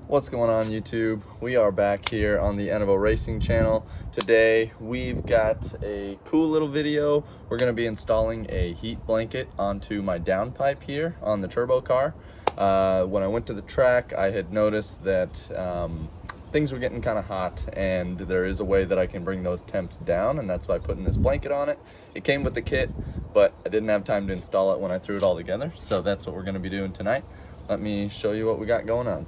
What's going on YouTube? We are back here on the Enebo Racing channel. Today we've got a cool little video. We're going to be installing a heat blanket onto my downpipe here on the turbo car. When I went to the track, I had noticed that things were getting kind of hot, and there is a way that I can bring those temps down, and that's by putting this blanket on it. It came with the kit, but I didn't have time to install it when I threw it all together, so that's what we're going to be doing tonight. Let me show you what we got going on.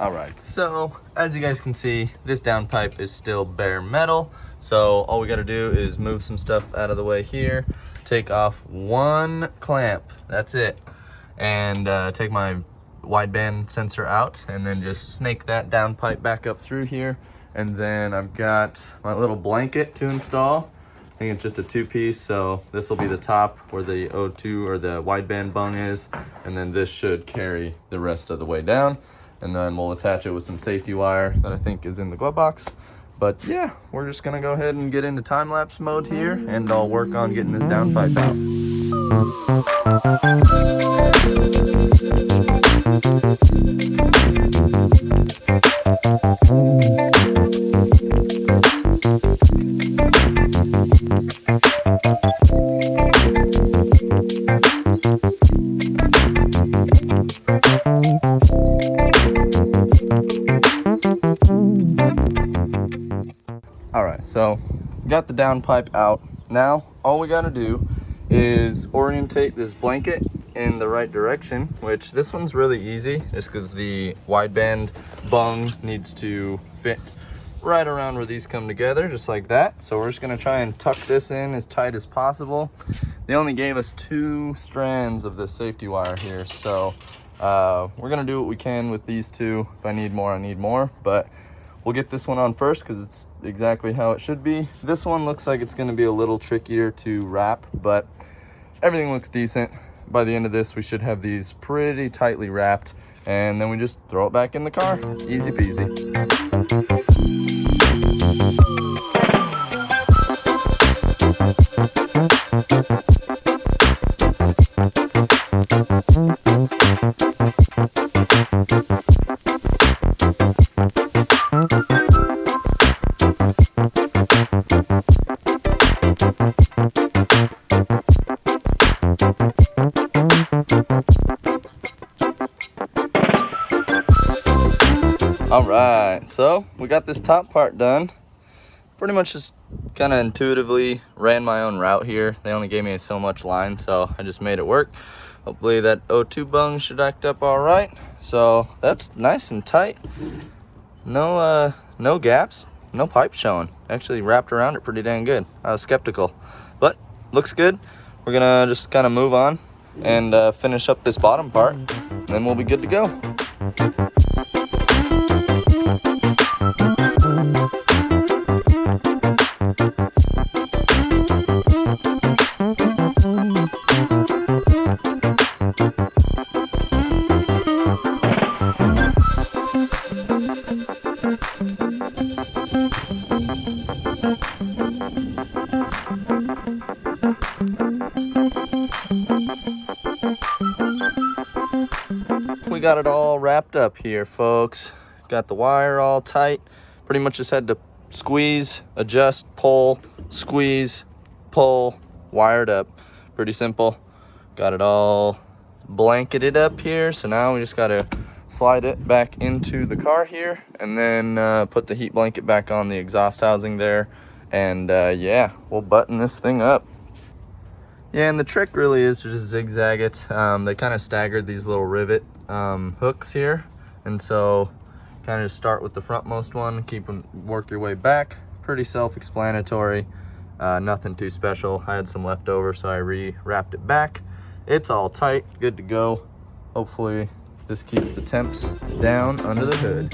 Alright, so as you guys can see, this downpipe is still bare metal, so all we got to do is move some stuff out of the way here, take off one clamp, that's it, and take my wideband sensor out, and then just snake that downpipe back up through here. And then I've got my little blanket to install. I think it's just a two-piece, so this will be the top where the O2 or the wideband bung is, and then this should carry the rest of the way down. And then we'll attach it with some safety wire that I think is in the glove box. But yeah, we're just gonna go ahead and get into time-lapse mode here, and I'll work on getting this downpipe out. Alright, so got the downpipe out. Now all we gotta do is orientate this blanket in the right direction, which this one's really easy just because the wideband bung needs to fit right around where these come together, just like that. So we're just gonna try and tuck this in as tight as possible. They only gave us 2 strands of this safety wire here, so we're gonna do what we can with these 2. If I need more, I need more, but we'll get this one on first because it's exactly how it should be. This one looks like it's gonna be a little trickier to wrap, but everything looks decent. By the end of this, we should have these pretty tightly wrapped, and then we just throw it back in the car. Easy peasy. Alright, so we got this top part done. Pretty much just kind of intuitively ran my own route here. They only gave me so much line, so I just made it work. Hopefully that O2 bung should act up alright. So that's nice and tight. No gaps, no pipe showing. Actually wrapped around it pretty dang good. I was skeptical, but looks good. We're gonna just kind of move on and finish up this bottom part, and then we'll be good to go. We got it all wrapped up here, folks. Got the wire all tight. Pretty much just had to squeeze, adjust, pull, squeeze, pull, wired up. Pretty simple. Got it all blanketed up here. So now we just gotta slide it back into the car here, and then put the heat blanket back on the exhaust housing there. And yeah, we'll button this thing up. Yeah, and the trick really is to just zigzag it. They kind of staggered these little rivet hooks here, and so kind of just start with the frontmost one, work your way back. Pretty self-explanatory, nothing too special. I had some left over, so I re-wrapped it back. It's all tight, good to go. Hopefully this keeps the temps down under the hood.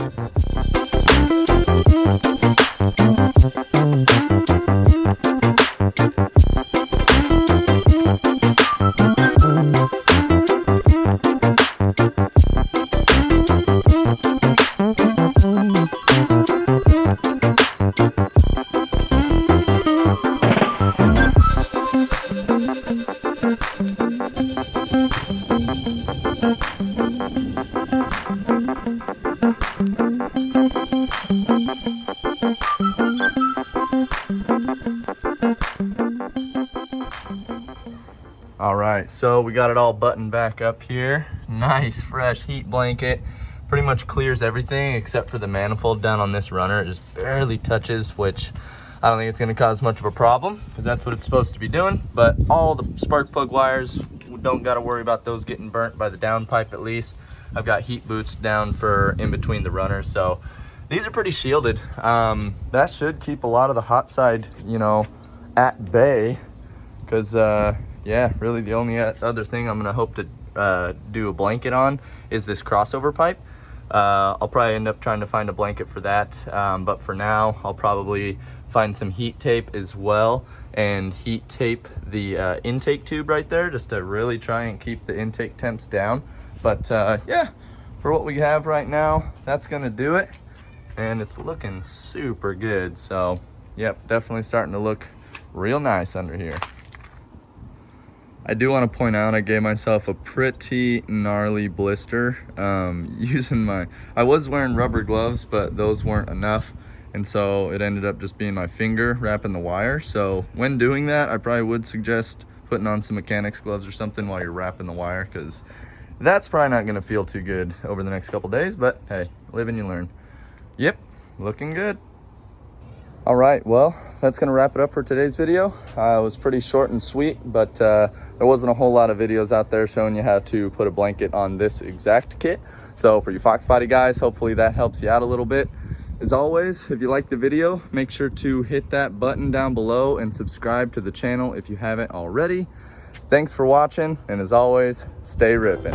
right, so we got it all buttoned back up here. Nice fresh heat blanket. Pretty much clears everything except for the manifold down on this runner. It just barely touches, which I don't think it's gonna cause much of a problem because that's what it's supposed to be doing. But all the spark plug wires, we don't gotta worry about those getting burnt by the downpipe at least. I've got heat boots down for in between the runners, so these are pretty shielded. That should keep a lot of the hot side, you know, at bay. Because, yeah, really the only other thing I'm gonna hope to do a blanket on is this crossover pipe. I'll probably end up trying to find a blanket for that, but for now I'll probably find some heat tape as well and heat tape the intake tube right there just to really try and keep the intake temps down. But yeah, for what we have right now, that's gonna do it, and it's looking super good. So yep, definitely starting to look real nice under here. I do want to point out I gave myself a pretty gnarly blister I was wearing rubber gloves, but those weren't enough, and so it ended up just being my finger wrapping the wire. So when doing that, I probably would suggest putting on some mechanics gloves or something while you're wrapping the wire, because that's probably not going to feel too good over the next couple days, but hey, live and you learn. Yep, looking good. All right, well, that's gonna wrap it up for today's video. It was pretty short and sweet, but there wasn't a whole lot of videos out there showing you how to put a blanket on this exact kit. So for you Foxbody guys, hopefully that helps you out a little bit. As always, if you liked the video, make sure to hit that button down below and subscribe to the channel if you haven't already. Thanks for watching, and as always, stay rippin'.